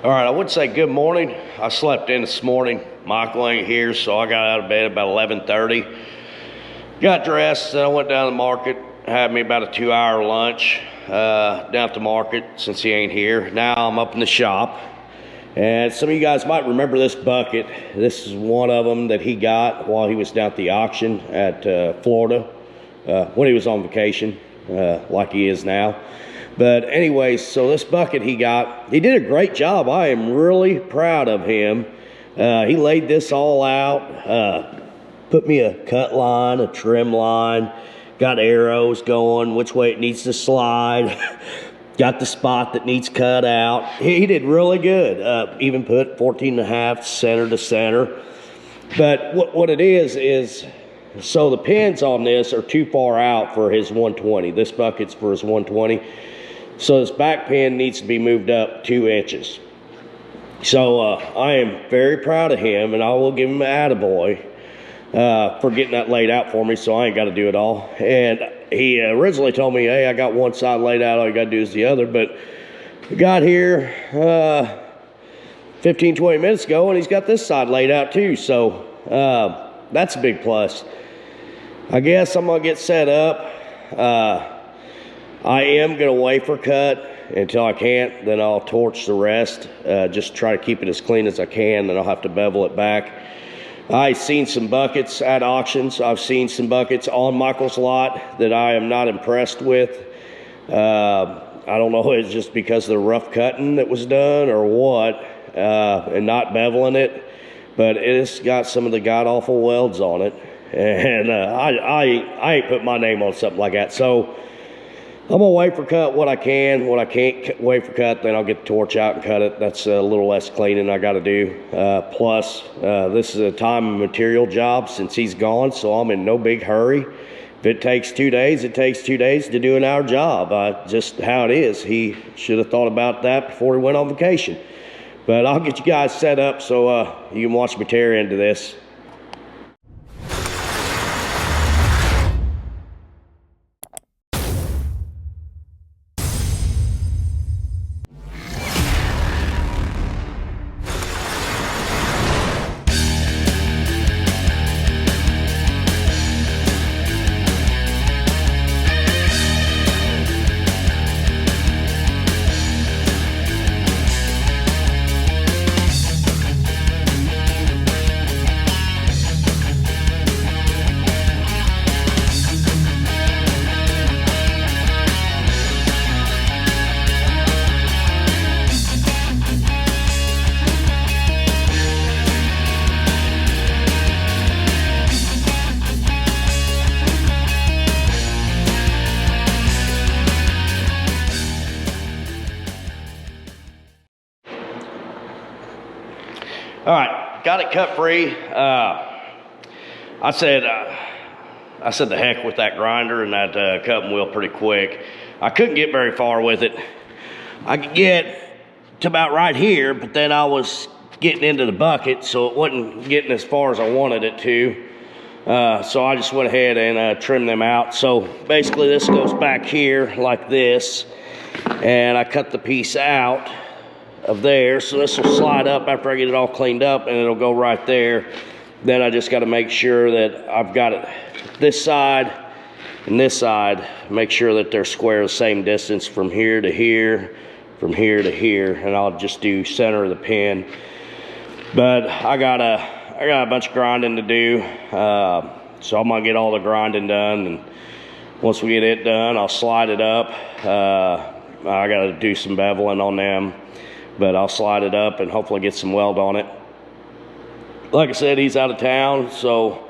All right, I would say good morning. I slept in this morning. Michael ain't here, so I got out of bed about 11:30. Got dressed, and I went down to the market. Had me about a 2-hour lunch down at the market since he ain't here. Now I'm up in the shop. And some of you guys might remember this bucket. This is one of them that he got while he was down at the auction at Florida when he was on vacation, like he is now. But anyways, so this bucket he got, he did a great job. I am really proud of him. He laid this all out, put me a cut line, a trim line, got arrows going, which way it needs to slide, got the spot that needs cut out. He did really good. Even put 14.5 center to center. But what it is, so the pins on this are too far out for his 120. This bucket's for his 120. So this back pin needs to be moved up 2 inches. So I am very proud of him, and I will give him an attaboy for getting that laid out for me, so I ain't got to do it all. And he originally told me, hey, I got one side laid out, all you got to do is the other. But we got here 15, 20 minutes ago, and he's got this side laid out too. So that's a big plus. I guess I'm going to get set up. I am going to wafer cut until I can't. Then I'll torch the rest. Just try to keep it as clean as I can. Then I'll have to bevel it back. I've seen some buckets at auctions. I've seen some buckets on Michael's lot that I am not impressed with. I don't know if it's just because of the rough cutting that was done or what, and not beveling it. But it's got some of the god-awful welds on it. And I ain't put my name on something like that. So I'm going to wafer cut what I can. What I can't wafer cut, then I'll get the torch out and cut it. That's a little less cleaning I got to do. Plus, this is a time and material job since he's gone, so I'm in no big hurry. If it takes 2 days, it takes 2 days to do an hour job. Just how it is. He should have thought about that before he went on vacation. But I'll get you guys set up so you can watch me tear into this. All right, got it cut free. I said the heck with that grinder and that cutting wheel pretty quick. I couldn't get very far with it. I could get to about right here, but then I was getting into the bucket, so it wasn't getting as far as I wanted it to. So I just went ahead and trimmed them out. So basically this goes back here like this, and I cut the piece out of there, so this will slide up after I get it all cleaned up, and it'll go right there. Then I just got to make sure that I've got it this side and this side, make sure that they're square the same distance from here to here, from here to here, and I'll just do center of the pin. But I got a bunch of grinding to do, so I'm gonna get all the grinding done, and once we get it done, I'll slide it up. I got to do some beveling on them, but I'll slide it up and hopefully get some weld on it. Like I said, he's out of town, so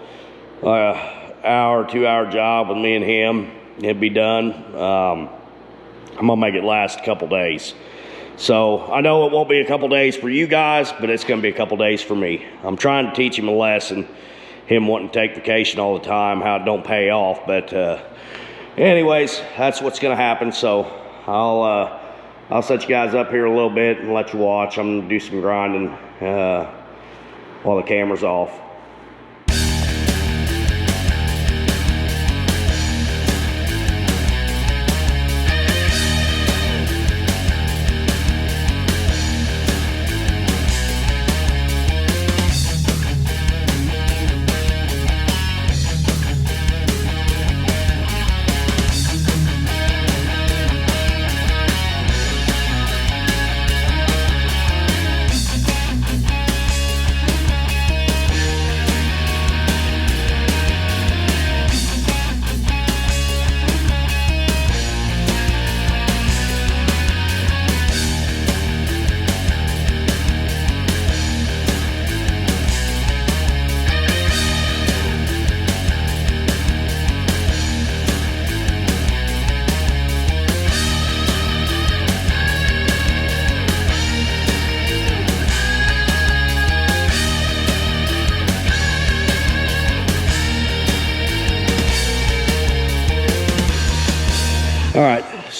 hour, 2-hour job with me and him, it'll be done. I'm gonna make it last a couple days. So I know it won't be a couple days for you guys, but it's gonna be a couple days for me. I'm trying to teach him a lesson, him wanting to take vacation all the time, how it don't pay off. But anyways, that's what's gonna happen. So I'll set you guys up here a little bit and let you watch. I'm gonna do some grinding while the camera's off.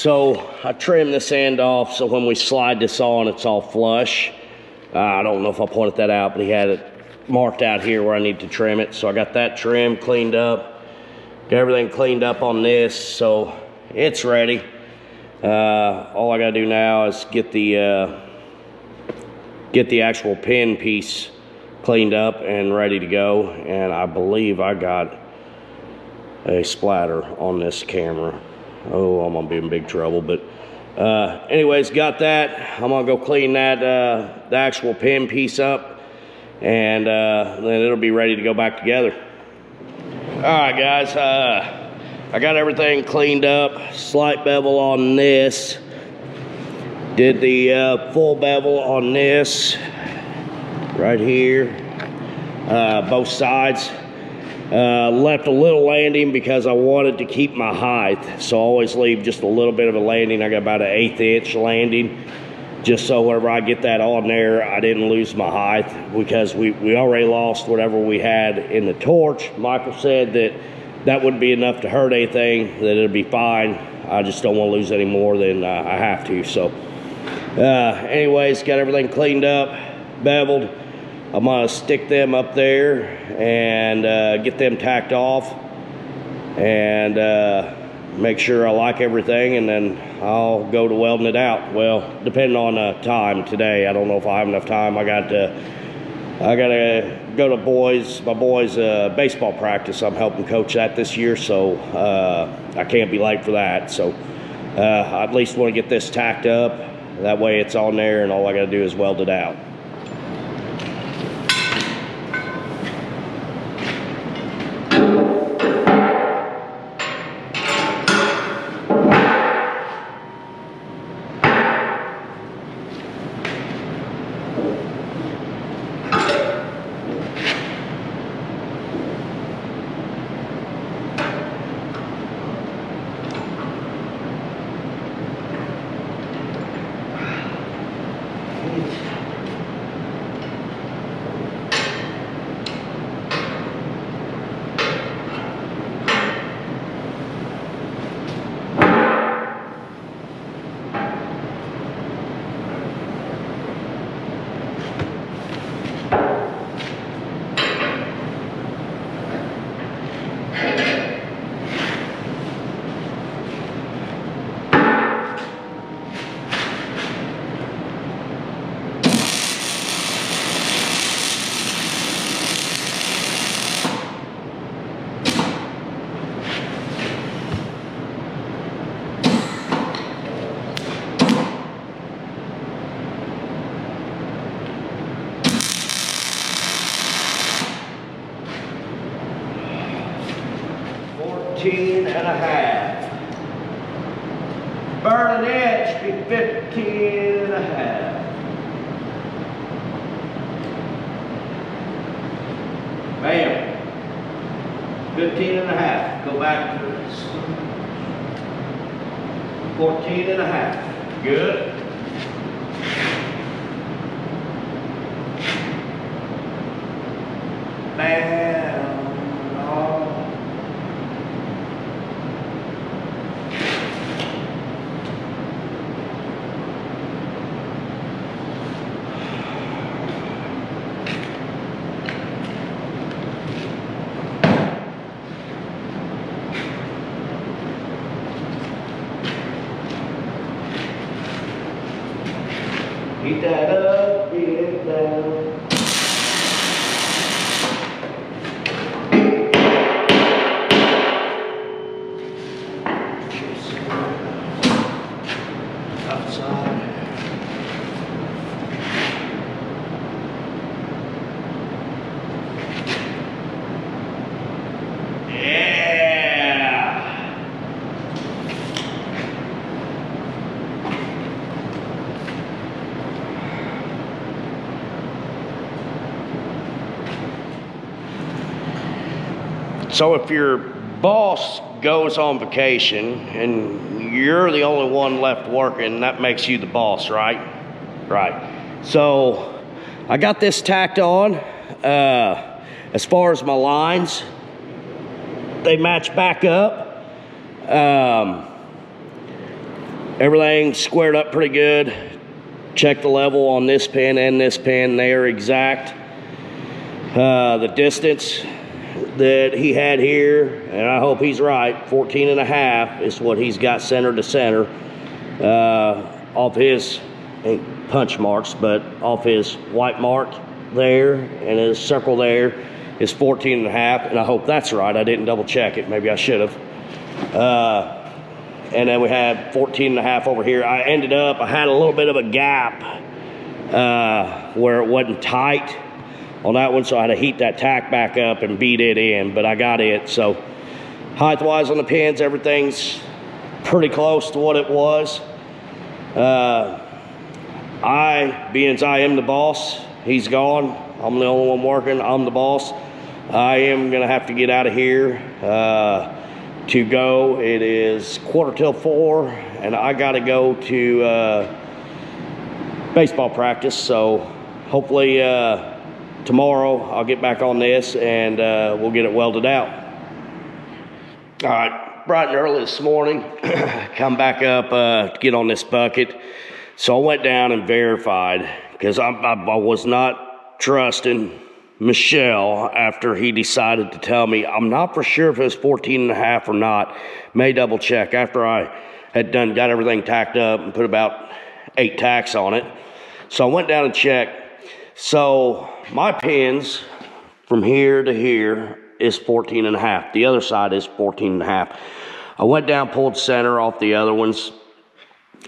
So I trimmed this end off so when we slide this on, it's all flush. I don't know if I pointed that out, but he had it marked out here where I need to trim it. So I got that trimmed, cleaned up, got everything cleaned up on this, so it's ready. All I gotta do now is get the actual pin piece cleaned up and ready to go. And I believe I got a splatter on this camera. Oh, I'm gonna be in big trouble, but anyways, got that. I'm gonna go clean that the actual pin piece up, and then it'll be ready to go back together. All right, guys, I got everything cleaned up. Slight bevel on this. Did the full bevel on this right here, both sides. Left a little landing because I wanted to keep my height, so I always leave just a little bit of a landing. I got about an 1/8 inch landing, just so whenever I get that on there, I didn't lose my height, because we already lost whatever we had in the torch. Michael said that that wouldn't be enough to hurt anything, that it'd be fine. I just don't want to lose any more than I have to. So anyways, got everything cleaned up, beveled. I'm gonna stick them up there and get them tacked off, and make sure I like everything, and then I'll go to welding it out. Well, depending on time today, I don't know if I have enough time. I gotta go to my boys' baseball practice. I'm helping coach that this year, so I can't be late for that. So I at least want to get this tacked up. That way it's on there, and all I gotta do is weld it out. And a half. Burn an inch, be 15 and a half. Bam. 15 and a half. Go back to this. 14 and a half. Good. Bam. Heat that up, beat it down. Outside. So if your boss goes on vacation and you're the only one left working, that makes you the boss, right? Right. So I got this tacked on. As far as my lines, they match back up. Everything squared up pretty good. Check the level on this pin and this pin. They are exact. The distance that he had here, and I hope he's right, 14.5 is what he's got center to center. Off his, ain't punch marks, but off his white mark there and his circle there is 14.5, and I hope that's right. I didn't double check it. Maybe I should have. And then we had 14.5 over here. I had a little bit of a gap where it wasn't tight on that one, so I had to heat that tack back up and beat it in, but I got it. So height-wise on the pins, everything's pretty close to what it was. Being as I am the boss, he's gone. I'm the only one working. I'm the boss. I am gonna have to get out of here to go. It is 3:45, and I gotta go to baseball practice. So hopefully tomorrow I'll get back on this and we'll get it welded out. All right, bright and early this morning, come back up to get on this bucket. So I went down and verified, because I was not trusting Michelle after he decided to tell me. I'm not for sure if it was 14.5 or not. May double check after I had got everything tacked up and put about 8 tacks on it. So I went down and checked. So my pins from here to here is 14.5. The other side is 14.5. I went down, pulled center off the other ones.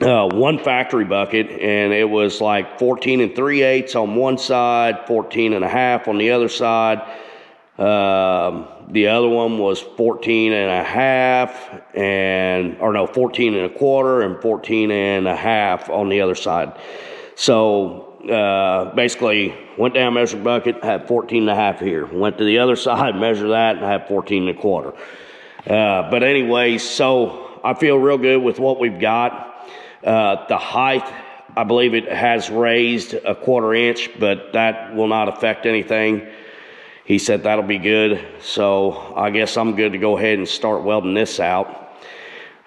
One factory bucket, and it was like 14 3/8 on one side, 14.5 on the other side. The other one was 14.5 14 1/4 and 14.5 on the other side. So basically went down, measured bucket, had 14.5 here. Went to the other side, measured that, and I had 14 1/4. But anyways, so I feel real good with what we've got. The height, I believe it has raised 1/4 inch, but that will not affect anything. He said that'll be good. So I guess I'm good to go ahead and start welding this out.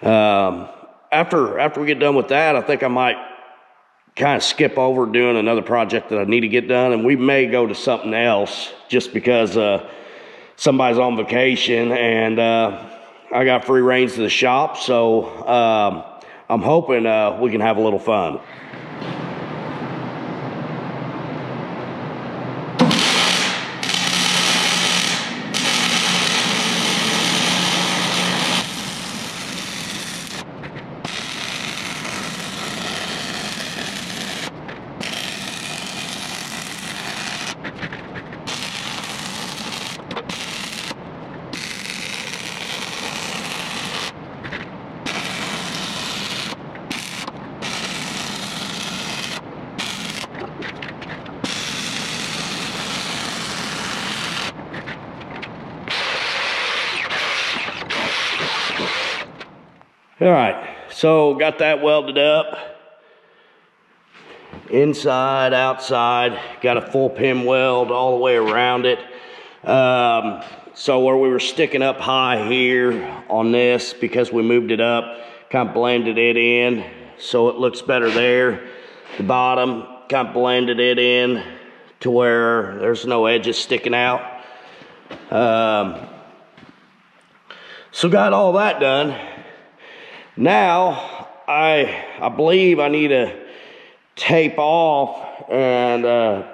After we get done with that, I think I might kind of skip over doing another project that I need to get done, and we may go to something else just because somebody's on vacation and I got free reins to the shop. So I'm hoping we can have a little fun. All right, so got that welded up. Inside, outside, got a full pin weld all the way around it. So where we were sticking up high here on this, because we moved it up, kind of blended it in so it looks better there. The bottom, kind of blended it in to where there's no edges sticking out. So got all that done. Now, I believe I need to tape off and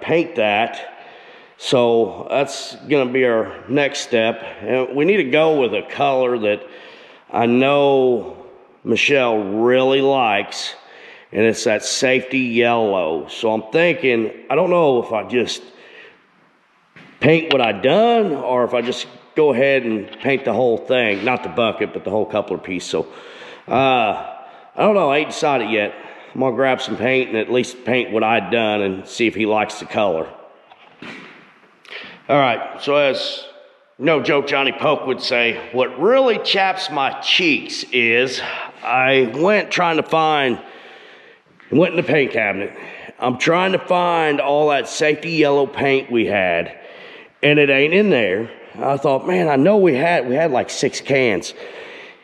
paint that. So that's gonna be our next step. And we need to go with a color that I know Michelle really likes, and it's that safety yellow. So I'm thinking, I don't know if I just paint what I done or if I just go ahead and paint the whole thing, not the bucket, but the whole coupler piece. So I don't know, I ain't decided yet. I'm gonna grab some paint and at least paint what I'd done and see if he likes the color. All right, so as no joke Johnny Poke would say, what really chaps my cheeks is I went in the paint cabinet. I'm trying to find all that safety yellow paint we had, and it ain't in there. I thought, man, I know we had like 6 cans.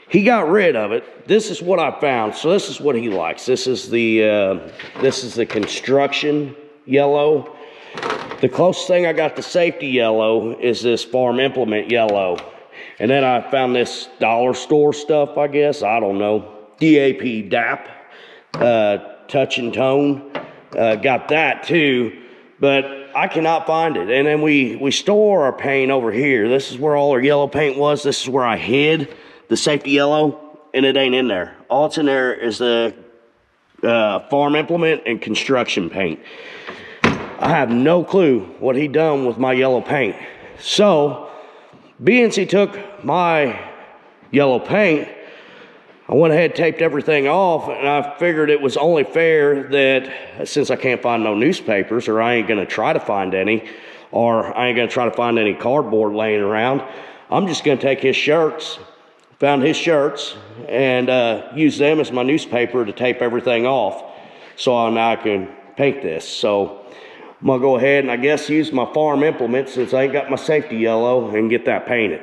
he got rid of it. This is what I found. So this is what he likes. This is the construction yellow. The closest thing I got to safety yellow is this farm implement yellow. And then I found this dollar store stuff, I guess. I don't know. DAP, touch and tone. Got that too. But I cannot find it. And then we store our paint over here. This is where all our yellow paint was. This is where I hid the safety yellow. And it ain't in there. All it's in there is the farm implement and construction paint. I have no clue what he done with my yellow paint. So, being as he took my yellow paint, I went ahead and taped everything off, and I figured it was only fair that since I can't find no newspapers, or I ain't gonna try to find any, or I ain't gonna try to find any cardboard laying around, I'm just gonna take his shirts, found his shirts, and use them as my newspaper to tape everything off, so now I can paint this. So I'm gonna go ahead and I guess use my farm implement since I ain't got my safety yellow and get that painted.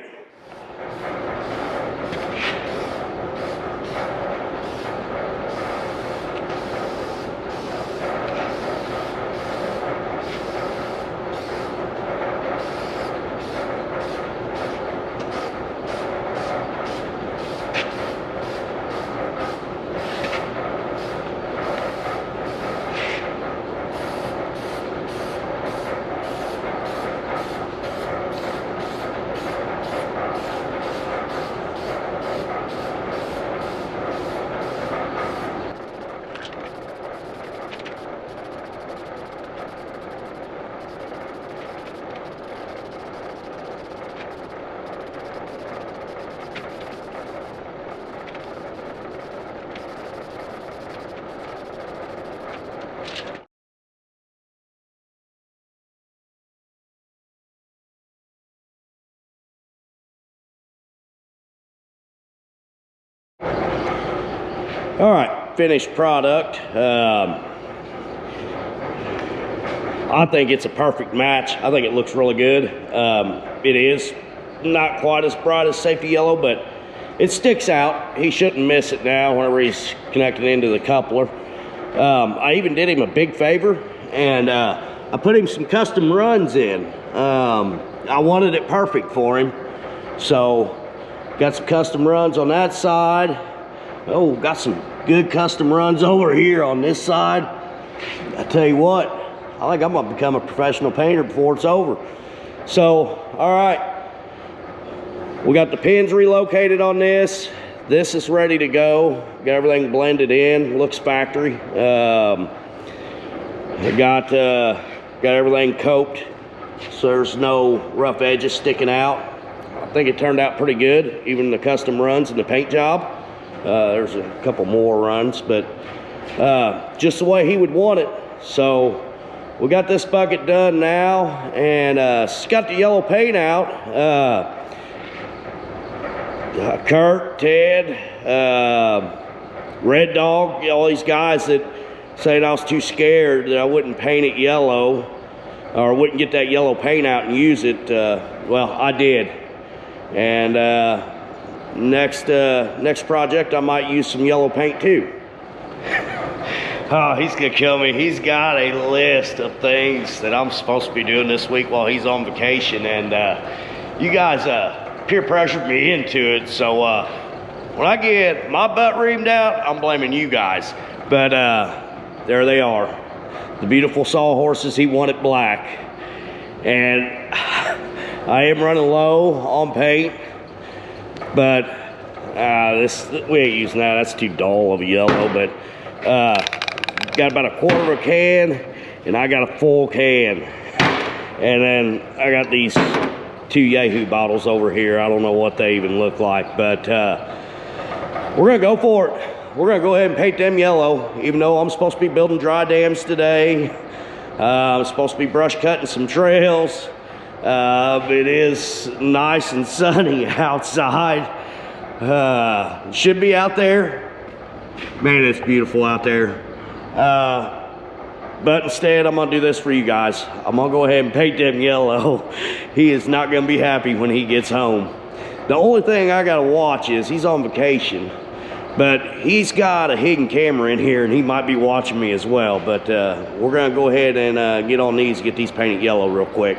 All right, finished product. I think it's a perfect match. I think it looks really good. It is not quite as bright as safety yellow, but it sticks out. He shouldn't miss it now whenever he's connected into the coupler. I even did him a big favor, and I put him some custom runs in. I wanted it perfect for him, so got some custom runs on that side. Oh, got some good custom runs over here on this side. I tell you what, I think I'm gonna become a professional painter before it's over. So, all right, we got the pins relocated on this. This is ready to go. Got everything blended in, looks factory. I got everything coped, so there's no rough edges sticking out. I think it turned out pretty good, even the custom runs and the paint job. There's a couple more runs, but just the way he would want it. So we got this bucket done now, and got the yellow paint out. Kurt, Ted, Red Dog, all these guys that said I was too scared that I wouldn't paint it yellow or wouldn't get that yellow paint out and use it. Well, I did. And next project I might use some yellow paint too. Oh, he's gonna kill me. He's got a list of things that I'm supposed to be doing this week while he's on vacation, and you guys peer pressured me into it. So when I get my butt reamed out, I'm blaming you guys. But there they are, the beautiful sawhorses he wanted black, and I am running low on paint. But we ain't using that. That's too dull of a yellow. But got about a quarter of a can, and I got a full can. And then I got these 2 Yahoo bottles over here. I don't know what they even look like, but we're gonna go for it. We're gonna go ahead and paint them yellow, even though I'm supposed to be building dry dams today. I'm supposed to be brush cutting some trails. It is nice and sunny outside. Should be out there. Man, it's beautiful out there. But instead, I'm gonna do this for you guys. I'm gonna go ahead and paint them yellow. He is not gonna be happy when he gets home. The only thing I gotta watch is he's on vacation, but he's got a hidden camera in here and he might be watching me as well. But we're gonna go ahead and get on these, get these painted yellow real quick.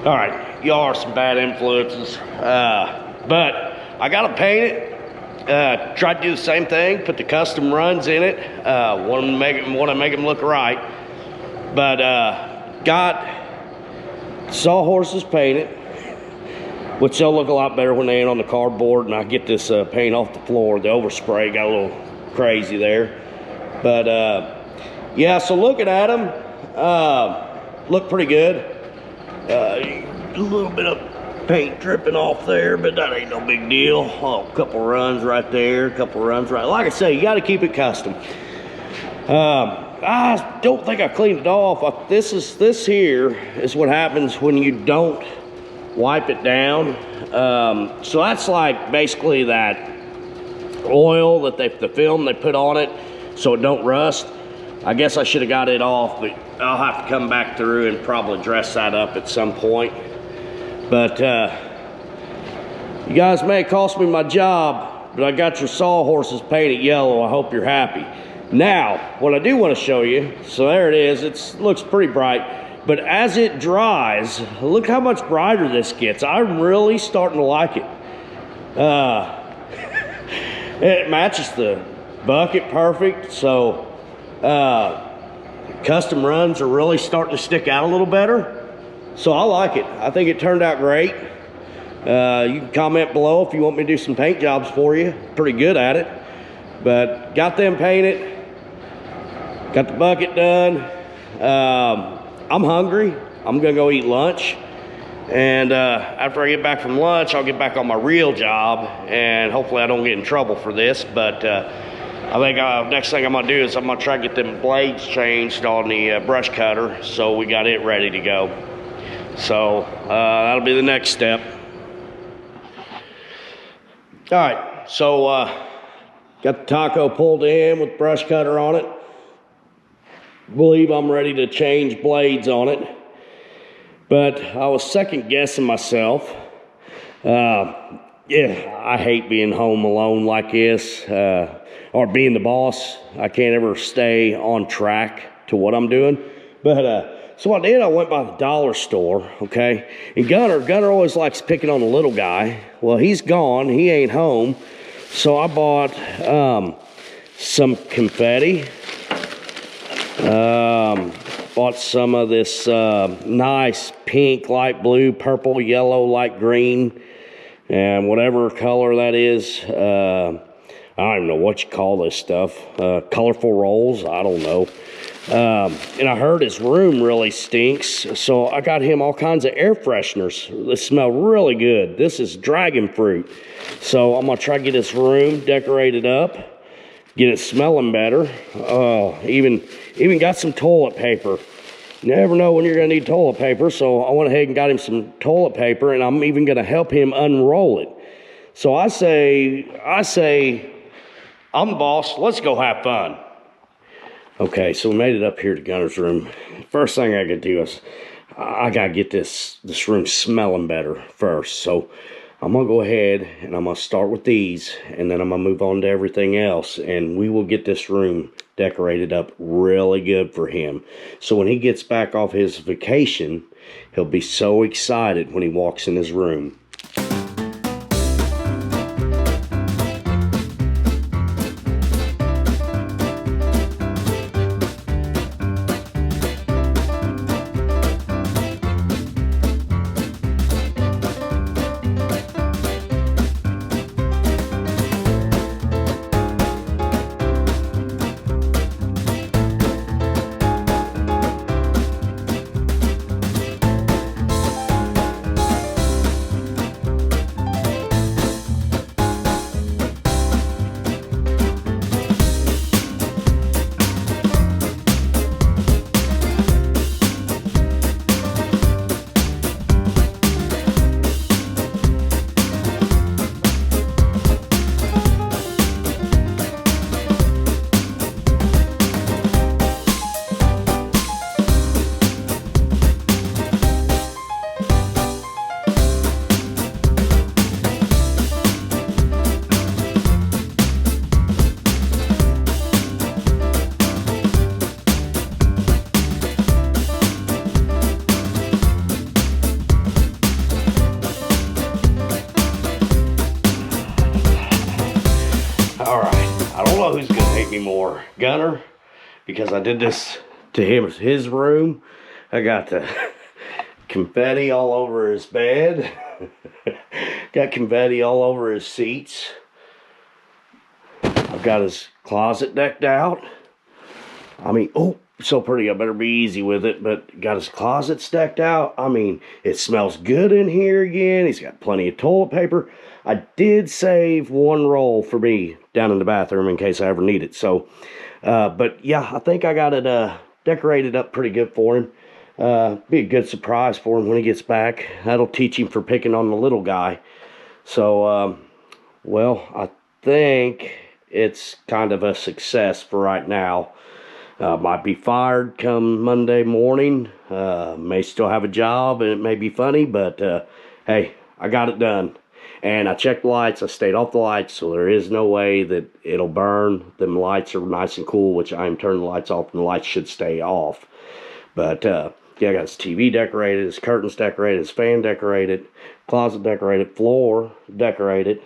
All right, y'all are some bad influences, but I gotta paint it. Try to do the same thing, put the custom runs in it. Want to make them look right, but got sawhorses painted, which they'll look a lot better when they ain't on the cardboard. And I get this paint off the floor. The overspray got a little crazy there, but yeah. So looking at them, look pretty good. A little bit of paint dripping off there, but that ain't no big deal. Oh, a couple runs right there, a couple runs right. Like I say, you got to keep it custom. I don't think I cleaned it off. This here is what happens when you don't wipe it down. So that's like basically that oil that the film they put on it so it don't rust. I guess I should have got it off, but I'll have to come back through and probably dress that up at some point. But you guys may have cost me my job, but I got your sawhorses painted yellow. I hope you're happy. Now, what I do want to show you, so there it is. It looks pretty bright, but as it dries, look how much brighter this gets. I'm really starting to like it. It matches the bucket perfect, so custom runs are really starting to stick out a little better. So I like it. I think it turned out great. You can comment below if you want me to do some paint jobs for you. Pretty good at it. But got them painted. Got the bucket done. I'm hungry. I'm gonna go eat lunch. And after I get back from lunch, I'll get back on my real job. And hopefully I don't get in trouble for this. But I think next thing I'm gonna do is I'm gonna try to get them blades changed on the brush cutter, so we got it ready to go. So that'll be the next step. All right, so got the taco pulled in with brush cutter on it. Believe I'm ready to change blades on it, but I was second guessing myself. Yeah, I hate being home alone like this, or being the boss. I can't ever stay on track to what I'm doing. But so what I did, I went by the dollar store, okay? And Gunner always likes picking on the little guy. Well, he's gone, he ain't home. So I bought some confetti. Bought some of this nice pink, light blue, purple, yellow, light green, and whatever color that is. I don't even know what you call this stuff. Colorful rolls, I don't know. And I heard his room really stinks, so I got him all kinds of air fresheners. They smell really good. This is dragon fruit. So I'm gonna try to get his room decorated up, get it smelling better. Even got some toilet paper. You never know when you're going to need toilet paper, so I went ahead and got him some toilet paper, and I'm even going to help him unroll it. So I say, I'm the boss, let's go have fun. Okay, so we made it up here to Gunner's room. First thing I gotta do is, I gotta get this room smelling better first. So I'm gonna go ahead and I'm gonna start with these, and then I'm gonna move on to everything else, and we will get this room decorated up really good for him. So when he gets back off his vacation, he'll be so excited when he walks in his room. Who's gonna hate me more, Gunner, because I did this to his room. I got the confetti all over his bed. Got confetti all over his seats. I've got his closet decked out. I mean, oh, so pretty. I better be easy with it, but got his closet decked out. I mean, it smells good in here again. He's got plenty of toilet paper. I did save one roll for me down in the bathroom in case I ever need it. So, but yeah, I think I got it decorated up pretty good for him. Be a good surprise for him when he gets back. That'll teach him for picking on the little guy. So, well, I think it's kind of a success for right now. Might be fired come Monday morning. May still have a job and it may be funny, but hey, I got it done. And I checked the lights. I stayed off the lights, so there is no way that it'll burn. Them lights are nice and cool, which I'm turning the lights off, and the lights should stay off. But yeah, I got his TV decorated, his curtains decorated, his fan decorated, closet decorated, floor decorated.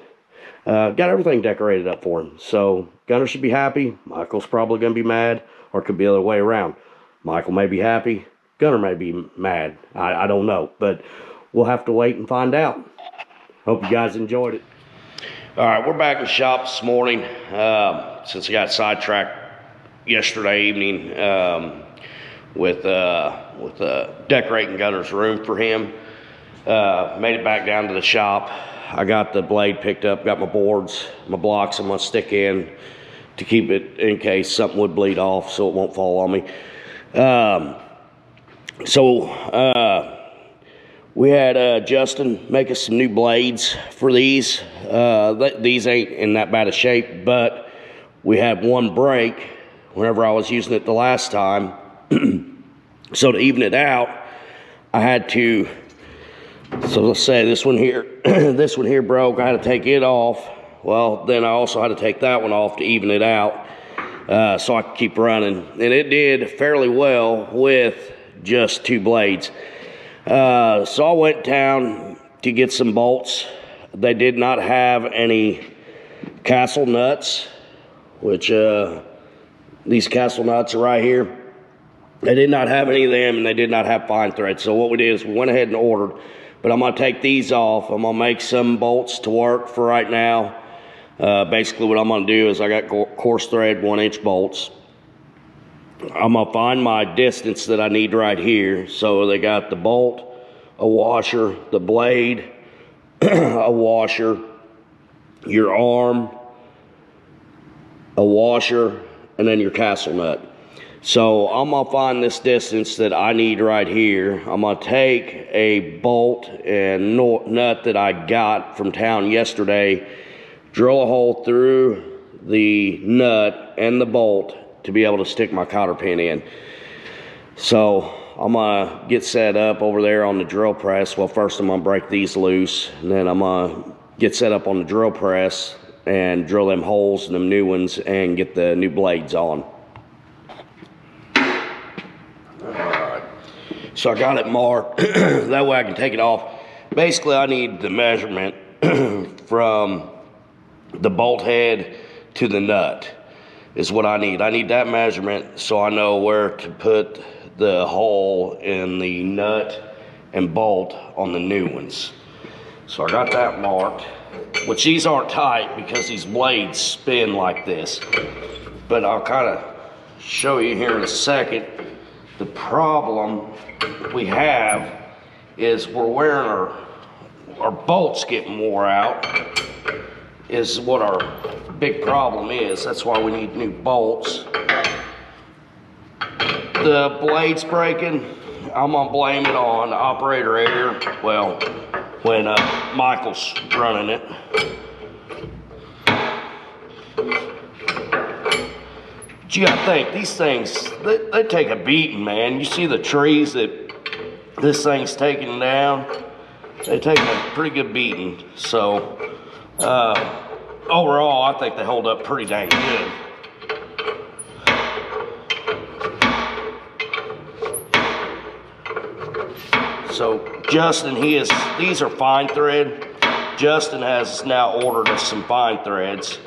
Got everything decorated up for him. So Gunner should be happy. Michael's probably going to be mad, or it could be the other way around. Michael may be happy. Gunner may be mad. I don't know, but we'll have to wait and find out. Hope you guys enjoyed it. All right, we're back in the shop this morning. Since I got sidetracked yesterday evening with decorating Gunner's room for him. Made it back down to the shop. I got the blade picked up, got my boards, my blocks I'm gonna stick in to keep it in case something would bleed off so it won't fall on me. We had Justin make us some new blades for these. These ain't in that bad a shape, but we had one break whenever I was using it the last time. So to even it out, I had to, so let's say this one here, this one here broke, I had to take it off. Well, then I also had to take that one off to even it out, so I could keep running. And it did fairly well with just two blades. So I went down to get some bolts. They did not have any castle nuts, which these castle nuts are right here. They did not have any of them, and they did not have fine thread. So what we did is we went ahead and ordered. But I'm going to take these off. I'm going to make some bolts to work for right now. Basically what I'm going to do is I got coarse thread 1-inch bolts. I'm going to find my distance that I need right here. So they got the bolt, a washer, the blade, a washer, your arm, a washer, and then your castle nut. So I'm gonna find this distance that I need right here. I'm gonna take a bolt and nut that I got from town yesterday, drill a hole through the nut and the bolt to be able to stick my cotter pin in. So I'm gonna get set up over there on the drill press. Well, first I'm gonna break these loose, and then I'm gonna get set up on the drill press and drill them holes in them new ones and get the new blades on. Alright, so I got it marked, that way I can take it off. Basically I need the measurement from the bolt head to the nut is what I need. I need that measurement so I know where to put the hole in the nut and bolt on the new ones. So I got that marked, which these aren't tight because these blades spin like this. But I'll kind of show you here in a second. The problem we have is we're wearing our bolts getting wore out is what our big problem is. That's why we need new bolts. The blade's breaking, I'm gonna blame it on operator error. Well, when Michael's running it. But you gotta think, these things, they take a beating, man. You see the trees that this thing's taking down? They take a pretty good beating. So, overall, I think they hold up pretty dang good. So Justin, these are fine thread. Justin has now ordered us some fine threads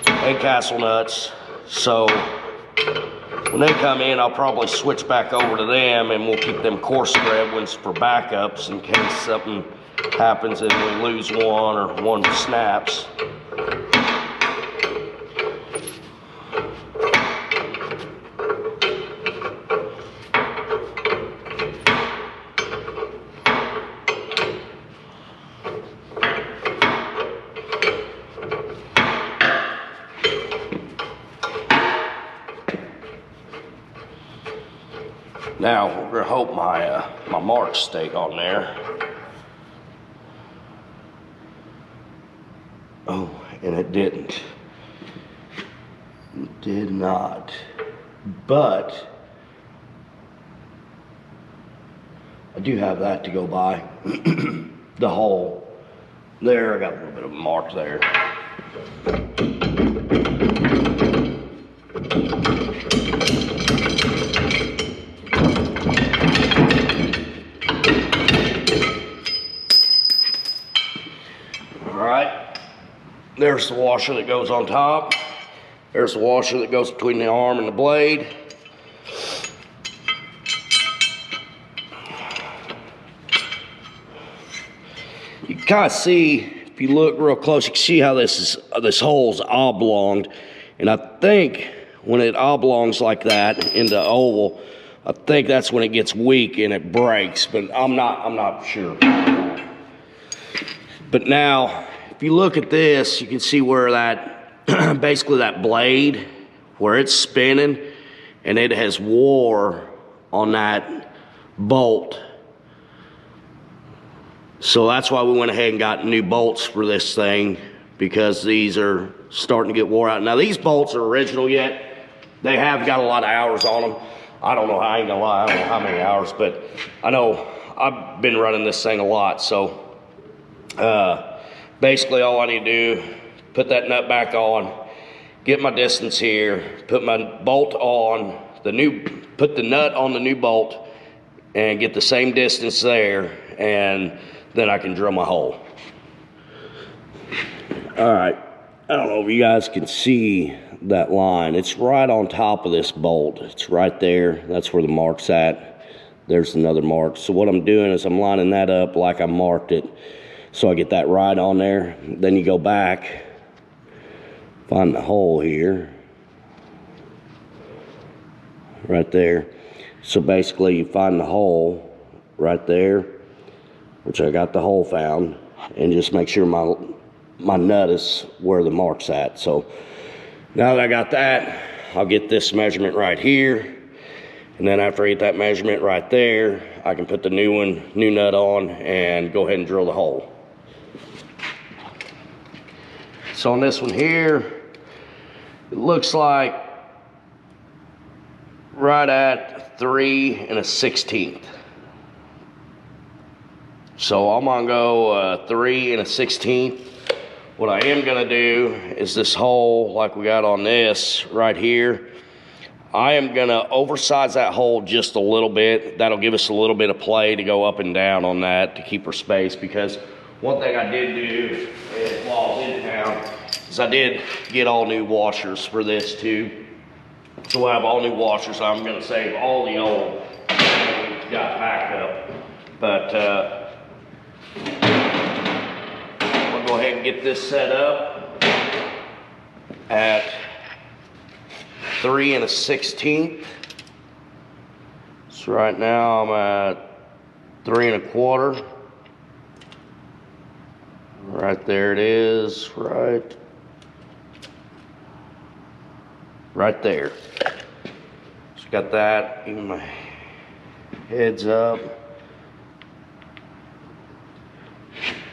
and castle nuts. So when they come in, I'll probably switch back over to them, and we'll keep them coarse thread ones for backups in case something happens and we lose one or one snaps. Now, we're gonna hope my marks stay on there. Oh, and it didn't. It did not. But I do have that to go by. The hole there, I got a little bit of a mark there. There's the washer that goes on top. There's the washer that goes between the arm and the blade. You can kind of see, if you look real close, you can see how this hole's oblonged. And I think when it oblongs like that into oval, I think that's when it gets weak and it breaks, but I'm not sure. But now, if you look at this, you can see where that, basically that blade, where it's spinning, and it has wore on that bolt. So that's why we went ahead and got new bolts for this thing, because these are starting to get wore out. Now these bolts are original yet. They have got a lot of hours on them. I don't know, I ain't gonna lie, I don't know how many hours, but I know I've been running this thing a lot. So basically all I need to do, put that nut back on, get my distance here, put my bolt on put the nut on the new bolt and get the same distance there, and then I can drill my hole. All right, I don't know if you guys can see that line. It's right on top of this bolt. It's right there. That's where the mark's at. There's another mark. So what I'm doing is I'm lining that up like I marked it. So I get that right on there. Then you go back, find the hole here, right there. So basically you find the hole right there, which I got the hole found, and just make sure my nut is where the mark's at. So now that I got that, I'll get this measurement right here. And then after I get that measurement right there, I can put the new nut on and go ahead and drill the hole. So on this one here, it looks like right at 3 1/16. So I'm gonna go 3 1/16. What I am gonna do is this hole like we got on this right here, I am gonna oversize that hole just a little bit. That'll give us a little bit of play to go up and down on that to keep our space, because one thing I did do is, while I was in town, is I did get all new washers for this too. So I have all new washers. I'm gonna save all the old that we got back up. But we'll go ahead and get this set up at 3 1/16. So right now I'm at 3 1/4. Right there it is, right there. So got that, even my head's up.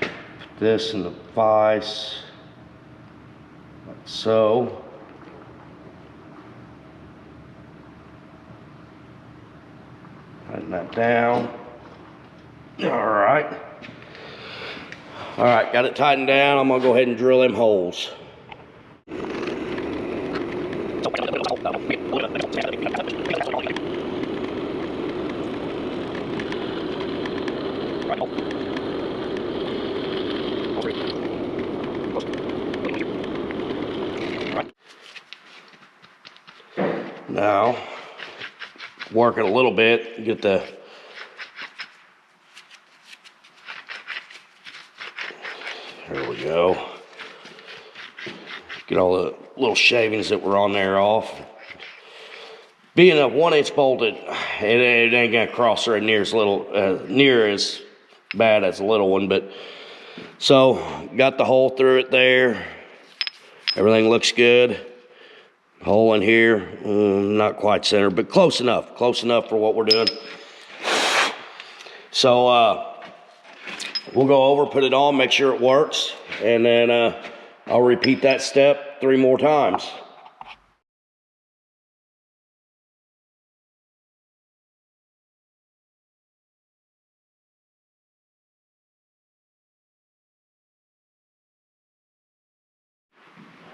Put this in the vise, like so. Tighten that down. All right, got it tightened down. I'm gonna go ahead and drill them holes. Now, working a little bit, get the there we go. Get all the little shavings that were on there off. Being a 1-inch bolt, it ain't gonna cross there near as bad as a little one, but so got the hole through it there. Everything looks good. Hole in here, not quite center, but close enough for what we're doing. So we'll go over, put it on, make sure it works, and then I'll repeat that step 3 more times.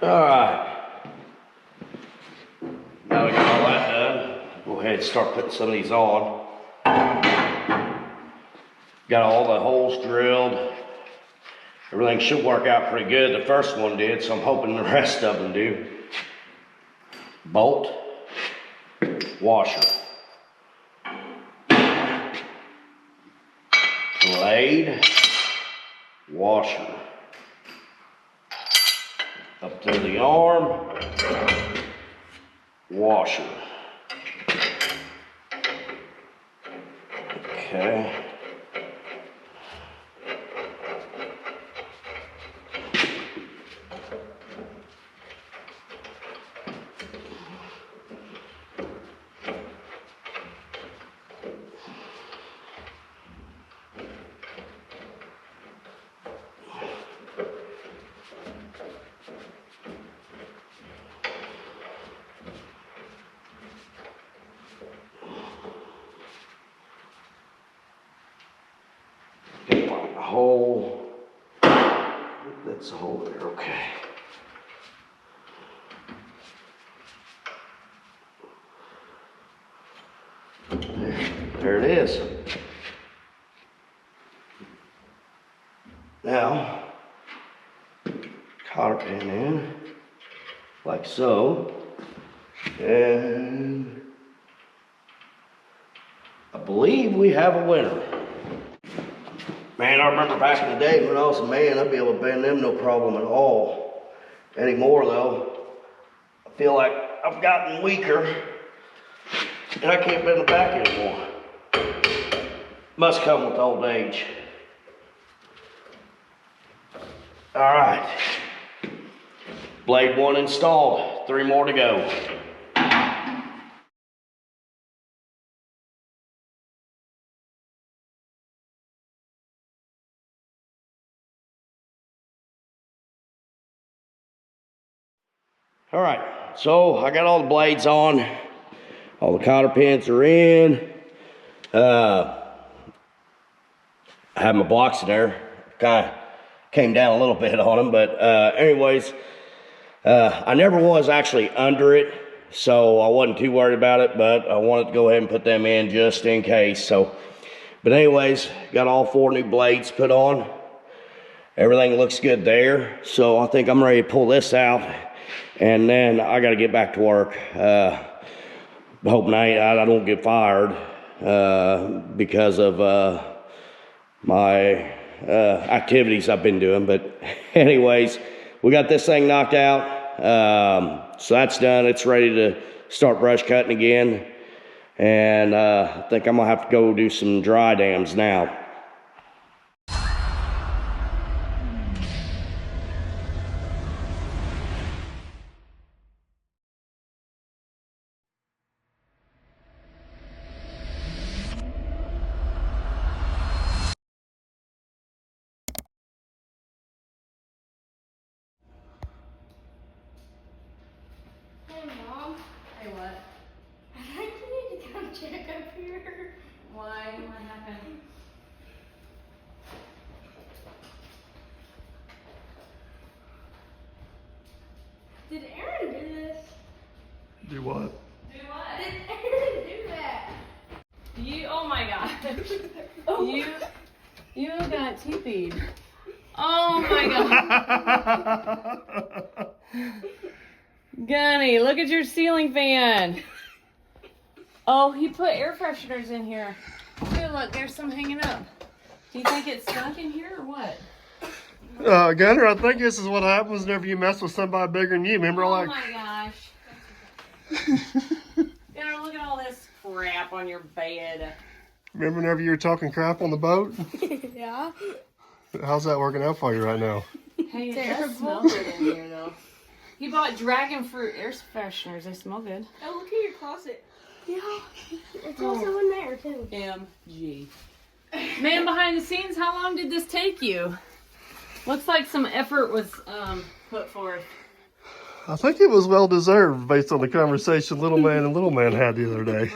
All right. Now we got all that done, go ahead and start putting some of these on. Got all the holes drilled. Everything should work out pretty good. The first one did, so I'm hoping the rest of them do. Bolt, washer, blade, washer, up through the arm, washer. Okay. Hole. That's the hole there, okay. There it is. Now, cotter pin in, like so, and I believe we have a winner. Man, I remember back in the day when I was a man, I'd be able to bend them no problem at all. Anymore though, I feel like I've gotten weaker and I can't bend the back anymore. Must come with old age. All right, blade 1 installed, 3 more to go. All right, so I got all the blades on. All the cotter pins are in. I have my blocks in there. Kind of came down a little bit on them, but anyways, I never was actually under it, so I wasn't too worried about it, but I wanted to go ahead and put them in just in case. So, but anyways, got all 4 new blades put on. Everything looks good there, so I think I'm ready to pull this out, and then I got to get back to work. Hoping I don't get fired because of my activities I've been doing. But anyways, we got this thing knocked out, so that's done. It's ready to start brush cutting again, and I think I'm gonna have to go do some dry dams now. Hey, what? I think you need to come check up here. Why? What happened? Did Aaron do this? Do what? Do what? Did Aaron do that? You, oh my god. You got TP'd. Oh my god. Gunny, look at your ceiling fan. Oh, he put air fresheners in here. Dude, look, there's some hanging up. Do you think it's stuck in here or what? Gunner, I think this is what happens whenever you mess with somebody bigger than you. Remember, Oh like. my gosh. Gunner, look at all this crap on your bed. Remember whenever you were talking crap on the boat? Yeah. How's that working out for you right now? Hey, it Terrible. does smell good in here, though. He bought dragon fruit air fresheners. They smell good. Oh, look at your closet. Yeah. It's also in there, too. MG. Man behind the scenes, how long did this take you? Looks like some effort was put forth. I think it was well deserved based on the conversation Little Man and Little Man had the other day.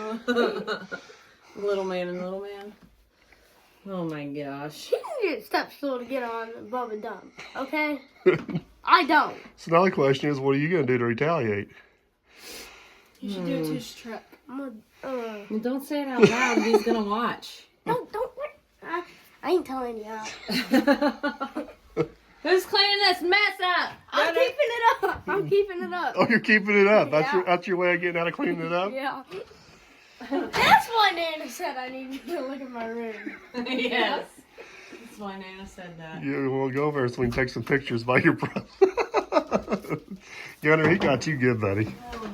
Little man and little man. Oh my gosh. He can get step stool to get on above and dump, okay? I don't. So now the question is, what are you going to do to retaliate? You should do it to his truck. Well, don't say it out loud. He's gonna watch. Don't. I ain't telling you out. Who's cleaning this mess up? I'm keeping it up. I'm keeping it up. Oh, you're keeping it up. Yeah. That's your way of getting out of cleaning it up? Yeah. That's why Nana said I needed to look at my room. Yes. That's why Nana said that. Yeah, we'll go over so we can take some pictures by your brother. Gunner, he got you good, buddy. Oh